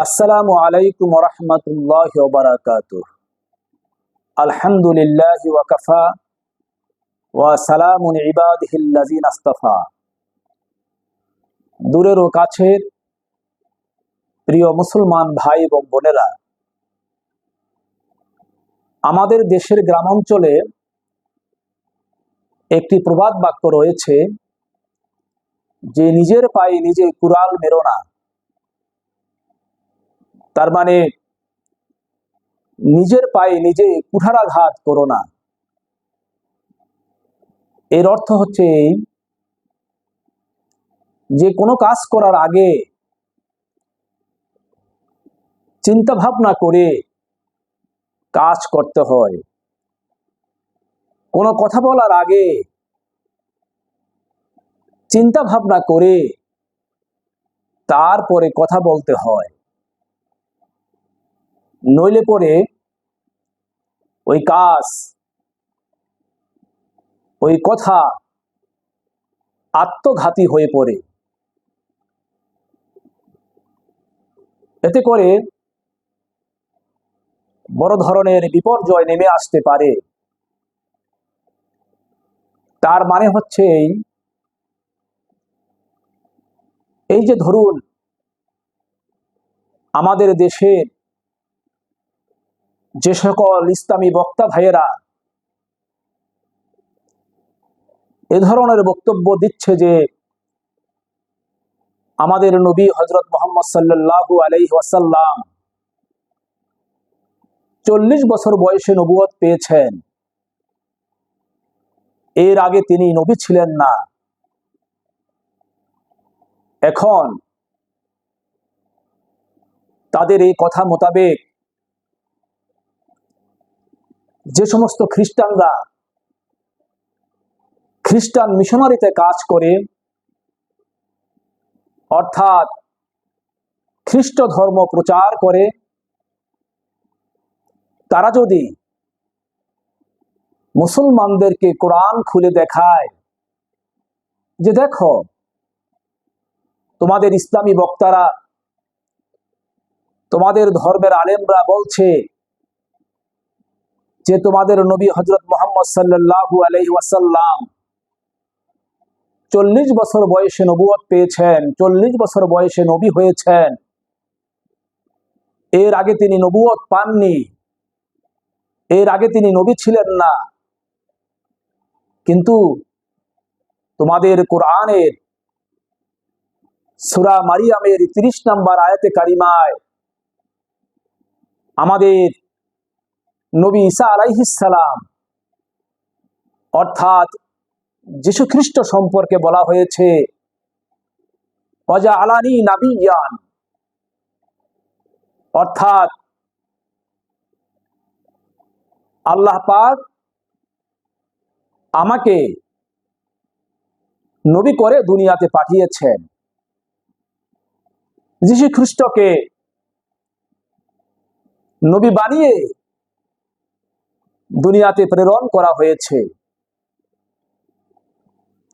আসসালামু আলাইকুম ওয়া রাহমাতুল্লাহি ওয়া বারাকাতুহু। আলহামদুলিল্লাহি ওয়া কাফা ওয়া সালামুন ইবাদিহিল্লাযিনা ইসতাফা। দূরের ও কাছের প্রিয় মুসলমান ভাই এবং বোনেরা, আমাদের দেশের গ্রামাঞ্চলে একটি প্রবাদ বাক্য রয়েছে যে নিজের পায়ে নিজে কুড়াল মেরো না। তার মানে নিজের পায়ে নিজে কুঠারাঘাত করো না। এর অর্থ হচ্ছে যে কোনো কাজ করার আগে চিন্তা ভাবনা করে কাজ করতে হয়। কোনো কথা বলার আগে চিন্তা ভাবনা করে তারপরে কথা বলতে হয়, নইলে পরে ওই কাজ ওই কথা আত্মঘাতী হয়ে পড়ে। এতে করে বড় ধরনের বিপর্যয় নেমে আসতে পারে। তার মানে হচ্ছে এই যে ধরুন আমাদের দেশে যে সকল ইসলামী বক্তা ভাইয়েরা এ ধরনের বক্তব্য দিচ্ছে যে আমাদের নবী হযরত মুহাম্মদ সাল্লাল্লাহু আলাইহি ওয়াসাল্লাম 40 বছর বয়সে নবুয়ত পেয়েছেন, এর আগে তিনি নবী ছিলেন না। এখন তাদের এই কথা মোতাবেক যে সমস্ত খ্রিস্টানরা খ্রিস্টান মিশনারিতে কাজ করে, অর্থাৎ খ্রিস্ট ধর্ম প্রচার করে, তারা যদি মুসলমানদেরকে কোরআন খুলে দেখায় যে দেখো তোমাদের ইসলামী বক্তারা তোমাদের ধর্মের আলেমরা বলছে যে তোমাদের নবী হযরত মুহাম্মদ সাল্লাল্লাহু আলাইহি ওয়াসাল্লাম 40 বছর বয়সে নবুয়ত পেয়েছেন, 40 বছর বয়সে নবী হয়েছেন, এর আগে তিনি নবুয়ত পাননি, এর আগে তিনি নবী ছিলেন না। কিন্তু তোমাদের কোরআনের সূরা মারিয়ামের 30 নম্বর আয়াতে কারিমায় আমাদের নবী ঈসা আলাইহিস সালাম অর্থাৎ যীশু খ্রিস্ট সম্পর্কে বলা হয়েছে ওয়াজআলানি নাবিয়্যান, অর্থাৎ আল্লাহ পাক আমাকে নবী করে দুনিয়াতে পাঠিয়েছেন। যীশু খ্রিস্টকে নবী বানিয়ে দুনিয়াতে প্রেরণ করা হয়েছে।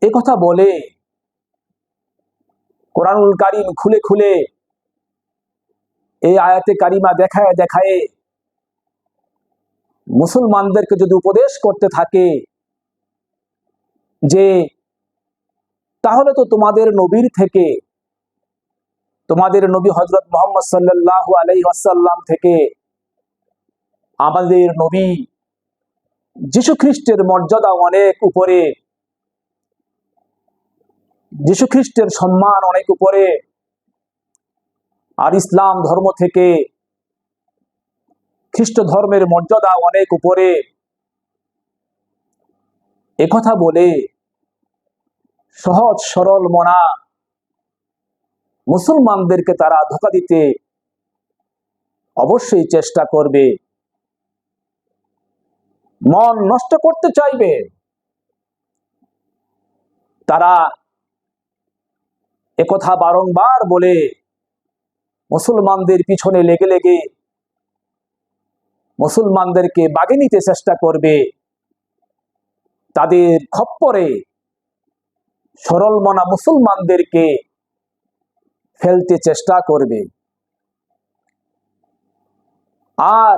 এ কথা বলে কোরআনুল কারীম খুলে খুলে এই আয়াতে কারিমা দেখায় দেখায় মুসলমানদেরকে যদি উপদেশ করতে থাকে যে তাহলে তো তোমাদের নবীর থেকে, তোমাদের নবী হযরত মুহাম্মদ সাল্লাল্লাহু আলাইহি ওয়াসাল্লাম থেকে আমাদের নবী যীশু খ্রিস্টের মর্যাদা অনেক উপরে, যীশু খ্রিস্টের সম্মান অনেক উপরে, আর ইসলাম ধর্ম থেকে খ্রিস্ট ধর্মের মর্যাদা অনেক উপরে। একথা বলে সহজ সরল মনা মুসলমানদেরকে তারা ধোঁকা দিতে অবশ্যই চেষ্টা করবে, মন নষ্ট করতে চাইবে। তারা একথা বারংবার বলে মুসলমানদের পিছনে লেগে লেগে মুসলমানদেরকে বাগে নিতে চেষ্টা করবে, তাদের খপ্পরে সরল মনা মুসলমানদেরকে ফেলতে চেষ্টা করবে। আর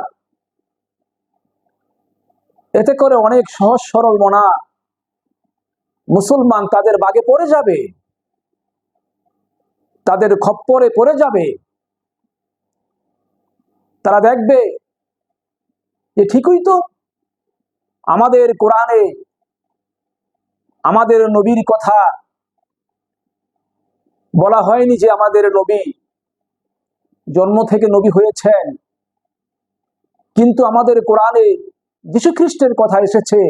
এতে করে অনেক সহজ সরল মনা মুসলমান তাদের বাগে পড়ে যাবে, তাদের খপ্পরে পড়ে যাবে। তারা দেখবে যে ঠিকই তো, আমাদের কোরআনে আমাদের নবীর কথা বলা হয়নি যে আমাদের নবী জন্ম থেকে নবী হয়েছেন, কিন্তু আমাদের কোরআনে যীশু খ্রিস্টের কথা এসেছে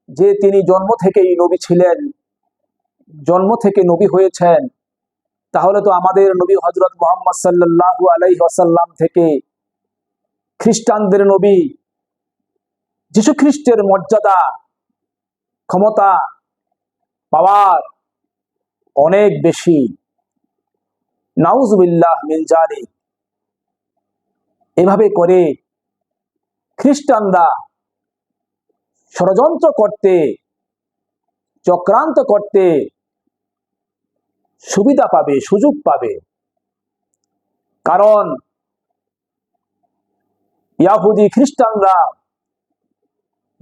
যে তিনি জন্ম থেকেই নবী ছিলেন, জন্ম থেকে নবী হয়েছেন। তাহলে তো আমাদের নবী হযরত মুহাম্মদ সাল্লাল্লাহু আলাইহি ওয়াসাল্লাম থেকে খ্রিস্টানদের নবী যীশু খ্রিস্টের মর্যাদা ক্ষমতা পাওয়ার অনেক বেশি। নাউযুবিল্লাহ মিন যালিক। এভাবে করে খ্রিস্টানরা ষড়যন্ত্র করতে, চক্রান্ত করতে সুবিধা পাবে, সুযোগ পাবে। কারণ ইহুদি খ্রিস্টানরা,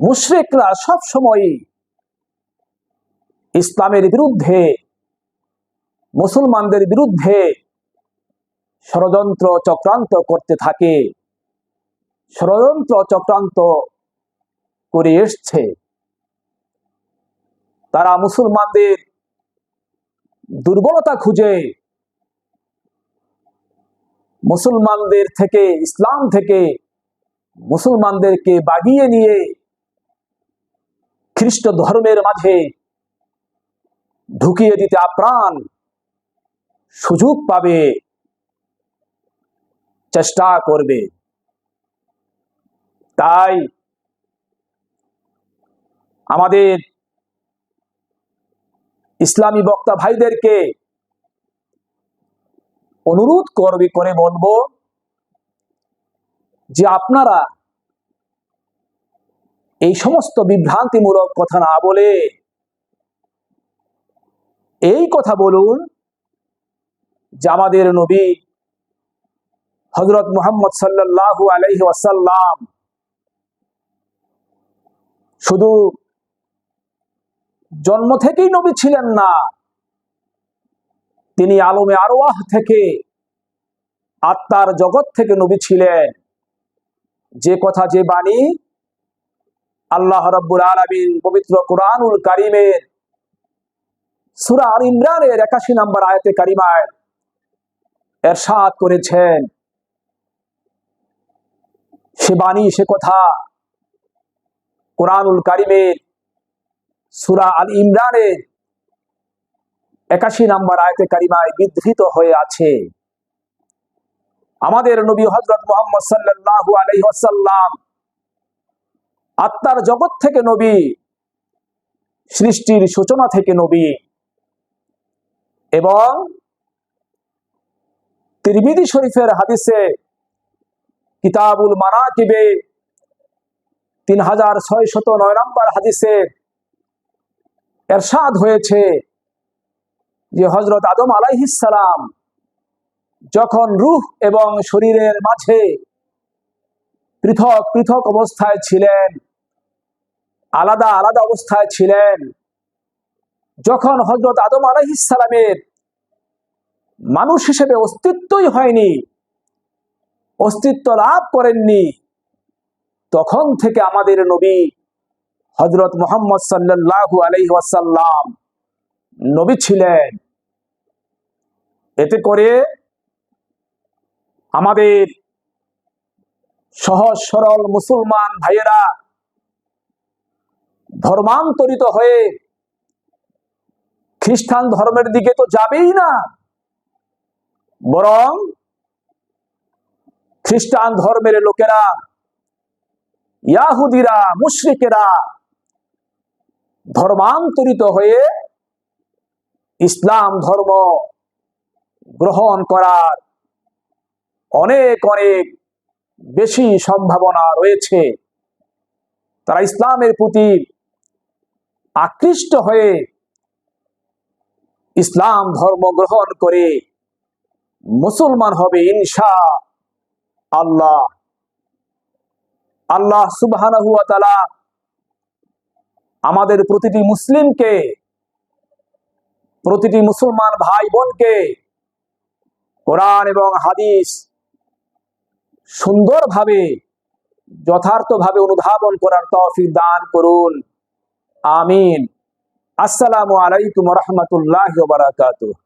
মুশরিকরা সব সময় ইসলামের বিরুদ্ধে, মুসলমানদের বিরুদ্ধে ষড়যন্ত্র চক্রান্ত করতে থাকে, ষড়যন্ত্র চক্রান্ত করে এসছে। তারা মুসলমানদের দুর্বলতা খুঁজে মুসলমানদের থেকে, ইসলাম থেকে মুসলমানদেরকে বাগিয়ে নিয়ে খ্রিস্ট ধর্মের মাঝে ঢুকিয়ে দিতে আপ্রাণ সুযোগ পাবে, চেষ্টা করবে। তাই আমাদের ইসলামী বক্তা ভাইদেরকে অনুরোধ করে বলবো যে আপনারা এই সমস্ত বিভ্রান্তিমূলক কথা না বলে এই কথা বলুন যে আমাদের নবী হযরত মুহাম্মদ সাল্লাল্লাহু আলাইহি ওয়াসাল্লাম শুধু জন্ম থেকেই নবী ছিলেন না, তিনি আলমে আরওয়াহ থেকে, আত্মার জগৎ থেকে নবী ছিলেন। যে কথা, যে বাণী আল্লাহ রাব্বুল আলামিন পবিত্র কুরআনুল কারীমের সূরা আল ইমরানের ৮১ নম্বর আয়াতে কারিমায় ইরশাদ করেছেন, সে বাণী, সে কথা কুরআনুল কারীমের সূরা আল ইমরানের ৮১ নম্বর আয়াতে কারিমায় বিধৃত হয়ে আছে। আমাদের নবী হযরত মুহাম্মদ সাল্লাল্লাহু আলাইহি ওয়াসাল্লাম আত্মার জগৎ থেকে নবী, সৃষ্টির সূচনা থেকে নবী। এবং তিরমিজি শরীফের হাদিসে কিতাবুল মানাকিবে 3609 নম্বর হাদিসে ইরশাদ হয়েছে যে হযরত আদম আলাইহিস সালাম যখন রূহ এবং শরীরের মাঝে পৃথক পৃথক অবস্থায় ছিলেন, আলাদা আলাদা অবস্থায় ছিলেন, যখন হযরত আদম আলাইহিস সালামের মানুষ হিসেবে অস্তিত্বই হয়নি, অস্তিত্ব লাভ করেননি, তখন থেকে আমাদের নবী হযরত মুহাম্মদ সাল্লাল্লাহু আলাইহি ওয়াসাল্লাম নবী ছিলেন। এতে করে আমাদের সহজ সরল মুসলমান ভাইয়েরা ধর্মান্তরিত হয়ে খ্রিস্টান ধর্মের দিকে তো যাবেই না, বরং খ্রিস্টান ধর্মের লোকেরা, ইহুদিরা, মুশরিকেরা ধর্মান্তরিত হয়ে ইসলাম ধর্ম গ্রহণ করার অনেক অনেক বেশি সম্ভাবনা রয়েছে। তারা ইসলামের প্রতি আকৃষ্ট হয়ে ইসলাম ধর্ম গ্রহণ করে মুসলমান হবে ইনশাআল্লাহ। আল্লাহ সুবহানাহু ওয়া তাআলা আমাদের প্রতিটি মুসলিমকে, প্রতিটি মুসলমান ভাই বোনকে কোরআন এবং হাদিস সুন্দরভাবে, যথার্থভাবে অনুধাবন করার তৌফিক দান করুন। আমিন। আসসালামু আলাইকুম ওয়া রাহমাতুল্লাহি ওয়া বারাকাতুহু।